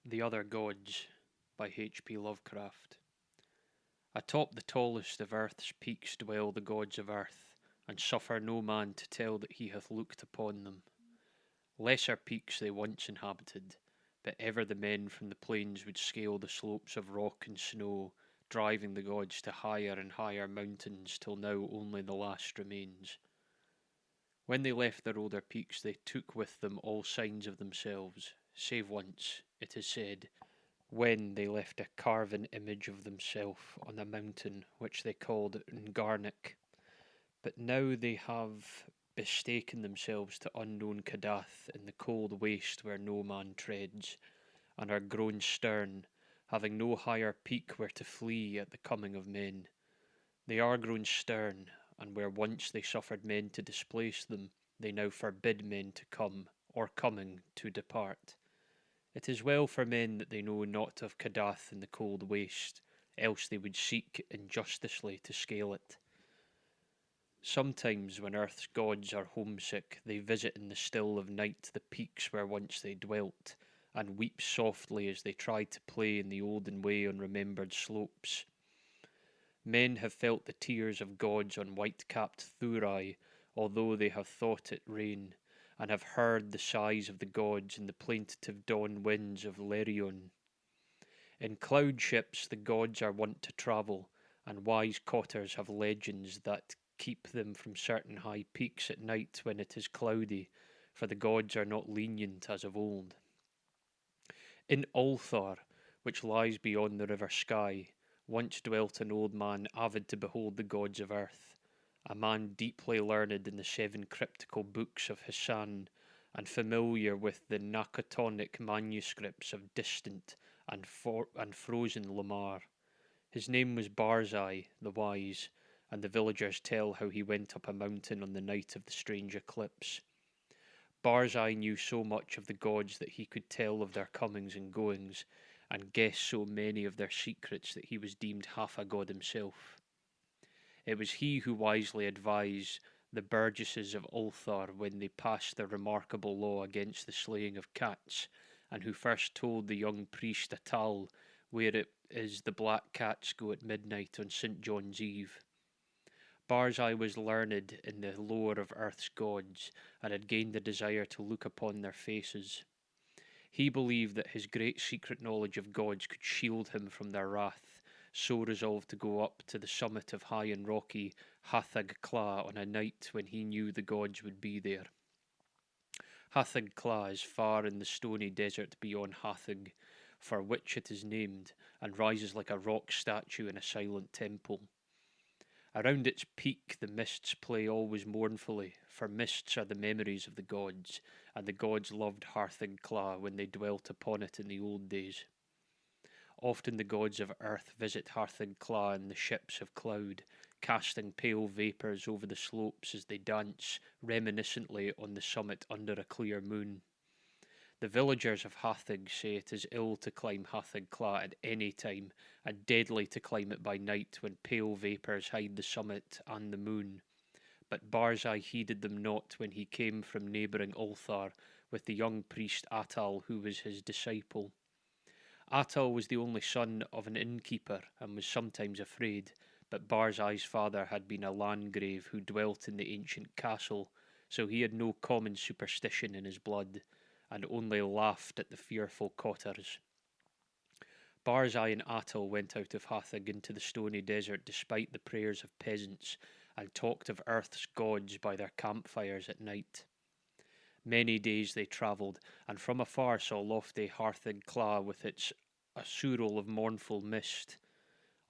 The Other Gods by H.P Lovecraft. Atop the tallest of earth's peaks dwell the gods of earth, and suffer no man to tell that he hath looked upon them. Lesser peaks they once inhabited, but ever the men from the plains would scale the slopes of rock and snow, driving the gods to higher and higher mountains till now only the last remains. When they left their older peaks they took with them all signs of themselves, save once, it is said, when they left a carven image of themselves on a mountain which they called Ngarnik. But now they have bestaken themselves to unknown Kadath in the cold waste where no man treads, and are grown stern, having no higher peak where to flee at the coming of men. They are grown stern, and where once they suffered men to displace them, they now forbid men to come, or coming to depart. It is well for men that they know not of Kadath in the cold waste, else they would seek injusticely to scale it. Sometimes when earth's gods are homesick, they visit in the still of night the peaks where once they dwelt, and weep softly as they try to play in the olden way on remembered slopes. Men have felt the tears of gods on white-capped Thurai, although they have thought it rain, and have heard the sighs of the gods in the plaintive dawn winds of Lerion. In cloud ships the gods are wont to travel, and wise cotters have legends that keep them from certain high peaks at night when it is cloudy, for the gods are not lenient as of old. In Ulthar, which lies beyond the river Sky, once dwelt an old man avid to behold the gods of earth, a man deeply learned in the 7 cryptical books of Hassan, and familiar with the Nakatonic manuscripts of distant and frozen Lamar. His name was Barzai the Wise, and the villagers tell how he went up a mountain on the night of the strange eclipse. Barzai knew so much of the gods that he could tell of their comings and goings, and guess so many of their secrets that he was deemed half a god himself. It was he who wisely advised the burgesses of Ulthar when they passed their remarkable law against the slaying of cats, and who first told the young priest Atal where it is the black cats go at midnight on St. John's Eve. Barzai was learned in the lore of earth's gods, and had gained the desire to look upon their faces. He believed that his great secret knowledge of gods could shield him from their wrath, so resolved to go up to the summit of high and rocky Hathag Kla on a night when he knew the gods would be there. Hathag Kla is far in the stony desert beyond Hathag, for which it is named, and rises like a rock statue in a silent temple. Around its peak the mists play always mournfully, for mists are the memories of the gods, and the gods loved Hathag Kla when they dwelt upon it in the old days. Often the gods of earth visit Hathag Kla in the ships of cloud, casting pale vapours over the slopes as they dance reminiscently on the summit under a clear moon. The villagers of Hathag say it is ill to climb Hathag Kla at any time, and deadly to climb it by night when pale vapours hide the summit and the moon. But Barzai heeded them not when he came from neighbouring Ulthar with the young priest Atal, who was his disciple. Atal was the only son of an innkeeper and was sometimes afraid, but Barzai's father had been a landgrave who dwelt in the ancient castle, so he had no common superstition in his blood, and only laughed at the fearful cotters. Barzai and Atal went out of Hathag into the stony desert despite the prayers of peasants, and talked of earth's gods by their campfires at night. Many days they travelled, and from afar saw lofty Hathag Kla with its aureole of mournful mist.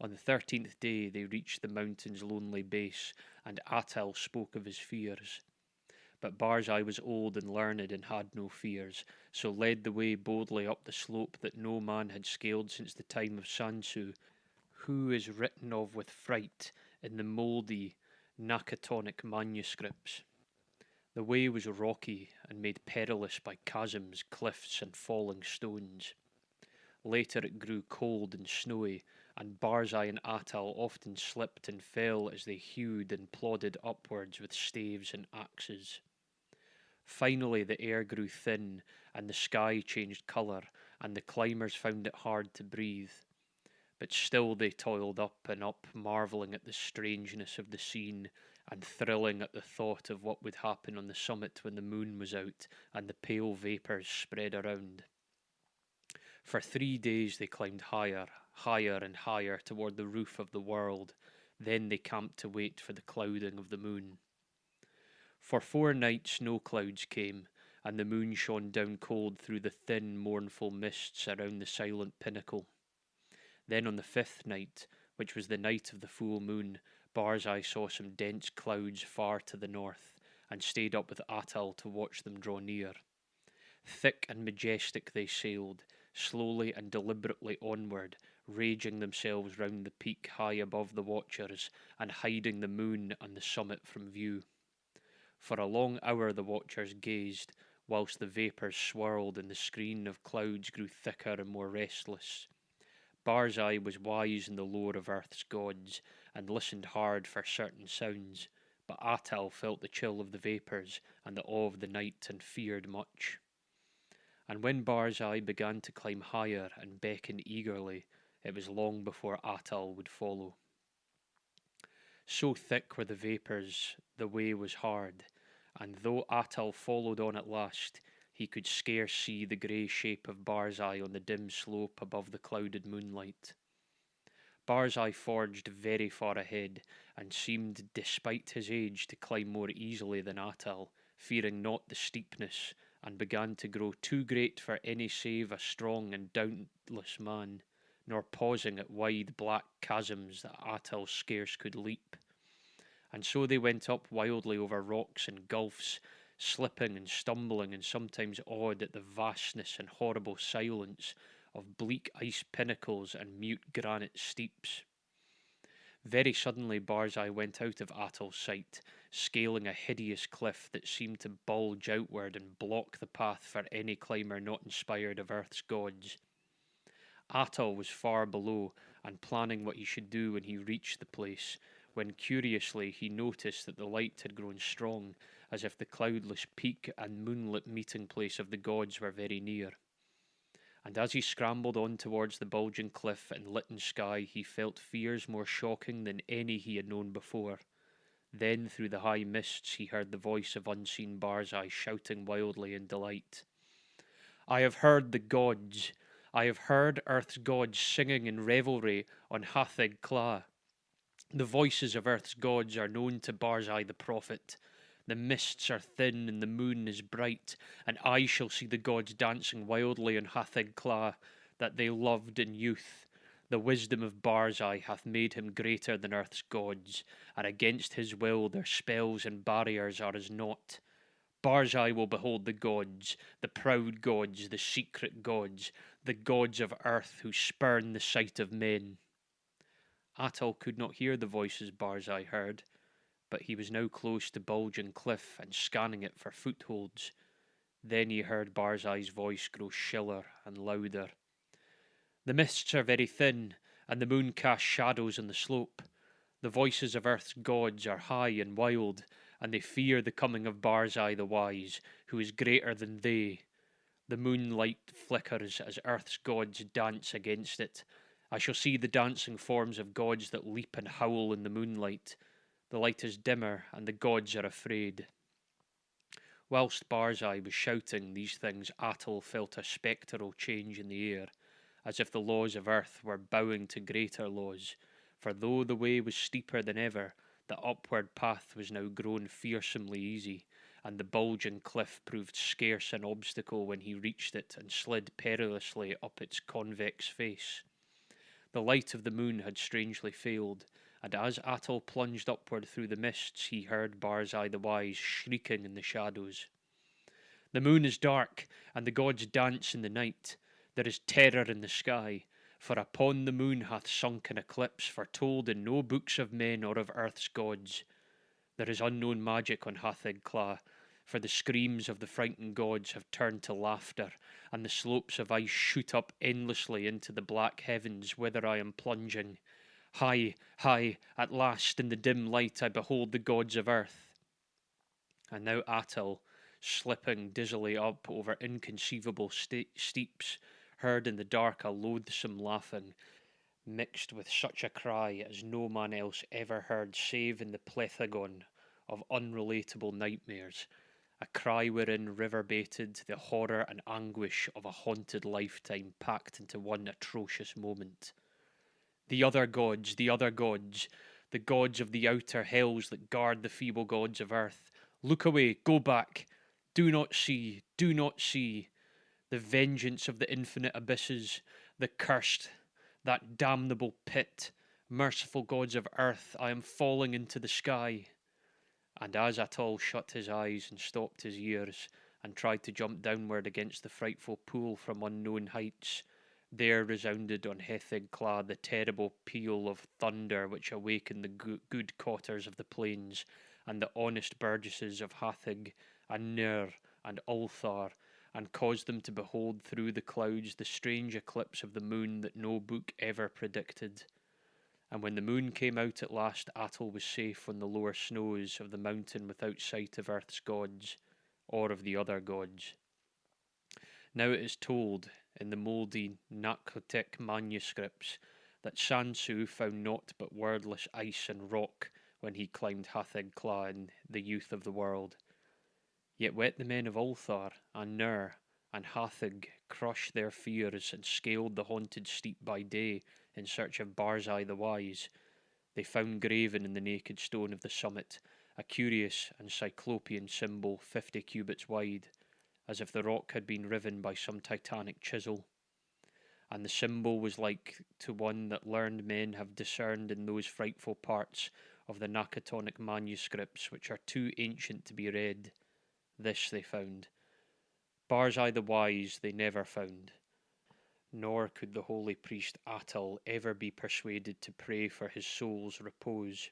On the 13th day they reached the mountain's lonely base, and Atal spoke of his fears. But Barzai was old and learned and had no fears, so led the way boldly up the slope that no man had scaled since the time of Sansu, who is written of with fright in the mouldy Nakatonic manuscripts. The way was rocky and made perilous by chasms, cliffs, and falling stones. Later it grew cold and snowy, and Barzai and Atal often slipped and fell as they hewed and plodded upwards with staves and axes. Finally the air grew thin, and the sky changed colour, and the climbers found it hard to breathe. But still they toiled up and up, marvelling at the strangeness of the scene, and thrilling at the thought of what would happen on the summit when the moon was out and the pale vapours spread around. For 3 days they climbed higher, higher and higher toward the roof of the world. Then they camped to wait for the clouding of the moon. For 4 nights no clouds came, and the moon shone down cold through the thin, mournful mists around the silent pinnacle. Then on the 5th night, which was the night of the full moon, Barzai saw some dense clouds far to the north, and stayed up with Atal to watch them draw near. Thick and majestic they sailed, slowly and deliberately onward, raging themselves round the peak high above the watchers, and hiding the moon and the summit from view. For a long hour the watchers gazed, whilst the vapours swirled and the screen of clouds grew thicker and more restless. Barzai was wise in the lore of Earth's gods, and listened hard for certain sounds, but Atal felt the chill of the vapours and the awe of the night, and feared much. And when Barzai began to climb higher and beckon eagerly, it was long before Atal would follow. So thick were the vapours, the way was hard, and though Atal followed on at last, he could scarce see the grey shape of Barzai on the dim slope above the clouded moonlight. Barzai forged very far ahead, and seemed, despite his age, to climb more easily than Atal, fearing not the steepness, and began to grow too great for any save a strong and dauntless man, nor pausing at wide black chasms that Atal scarce could leap. And so they went up wildly over rocks and gulfs, slipping and stumbling, and sometimes awed at the vastness and horrible silence of bleak ice pinnacles and mute granite steeps. Very suddenly Barzai went out of Atal's sight, scaling a hideous cliff that seemed to bulge outward and block the path for any climber not inspired of Earth's gods. Atal was far below, and planning what he should do when he reached the place, when curiously he noticed that the light had grown strong, as if the cloudless peak and moonlit meeting place of the gods were very near. And as he scrambled on towards the bulging cliff and litten sky, he felt fears more shocking than any he had known before. Then through the high mists he heard the voice of unseen Barzai shouting wildly in delight. "I have heard the gods! I have heard Earth's gods singing in revelry on Hatheg Kla. The voices of Earth's gods are known to Barzai the prophet. The mists are thin and the moon is bright, and I shall see the gods dancing wildly on Hatheg Kla that they loved in youth. The wisdom of Barzai hath made him greater than Earth's gods, and against his will their spells and barriers are as naught. Barzai will behold the gods, the proud gods, the secret gods, the gods of Earth who spurn the sight of men." Atal could not hear the voices Barzai heard, but he was now close to bulging cliff and scanning it for footholds. Then he heard Barzai's voice grow shriller and louder. "The mists are very thin, and the moon casts shadows on the slope. The voices of Earth's gods are high and wild, and they fear the coming of Barzai the wise, who is greater than they. The moonlight flickers as Earth's gods dance against it. I shall see the dancing forms of gods that leap and howl in the moonlight. The light is dimmer, and the gods are afraid." Whilst Barzai was shouting these things, Atal felt a spectral change in the air, as if the laws of Earth were bowing to greater laws, for though the way was steeper than ever, the upward path was now grown fearsomely easy, and the bulging cliff proved scarce an obstacle when he reached it and slid perilously up its convex face. The light of the moon had strangely failed, and as Atal plunged upward through the mists, he heard Barzai the Wise shrieking in the shadows. "The moon is dark, and the gods dance in the night. There is terror in the sky, for upon the moon hath sunk an eclipse foretold in no books of men or of Earth's gods. There is unknown magic on Hatheg Kla, for the screams of the frightened gods have turned to laughter, and the slopes of ice shoot up endlessly into the black heavens whither I am plunging. High, high, at last in the dim light I behold the gods of Earth." And now Atal, slipping dizzily up over inconceivable steeps, heard in the dark a loathsome laughing, mixed with such a cry as no man else ever heard save in the plethagon of unrelatable nightmares, a cry wherein reverberated the horror and anguish of a haunted lifetime packed into one atrocious moment. The other gods, the other gods, the gods of the outer hells that guard the feeble gods of earth. Look away, go back. Do not see, do not see. The vengeance of the infinite abysses, the cursed, that damnable pit. Merciful gods of earth, I am falling into the sky. And as Atol shut his eyes and stopped his ears, and tried to jump downward against the frightful pool from unknown heights, there resounded on Hethig Cla the terrible peal of thunder which awakened the good cotters of the plains, and the honest burgesses of Hathig, and Ner, and Ulthar, and caused them to behold through the clouds the strange eclipse of the moon that no book ever predicted. And when the moon came out at last, Atol was safe on the lower snows of the mountain without sight of earth's gods, or of the other gods. Now it is told in the mouldy Nakhotic manuscripts that Sansu found naught but wordless ice and rock when he climbed Hathig Cla in the youth of the world. Yet wet the men of Ulthar and Ner and Hathig crushed their fears and scaled the haunted steep by day in search of Barzai the Wise. They found graven in the naked stone of the summit a curious and cyclopean symbol 50 cubits wide, as if the rock had been riven by some titanic chisel. And the symbol was like to one that learned men have discerned in those frightful parts of the Nakatonic manuscripts which are too ancient to be read. This they found. Barzai the Wise they never found, nor could the holy priest Atal ever be persuaded to pray for his soul's repose.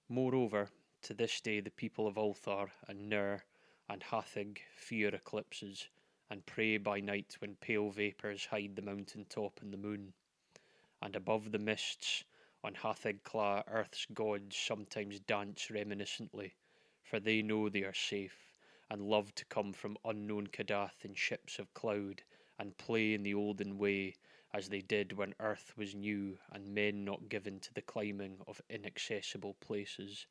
Moreover, to this day the people of Ulthar and Ner and Hathig fear eclipses, and pray by night when pale vapours hide the mountain top and the moon. And above the mists on Hathig Cla earth's gods sometimes dance reminiscently, for they know they are safe, and love to come from unknown Kadath in ships of cloud, and play in the olden way, as they did when earth was new and men not given to the climbing of inaccessible places.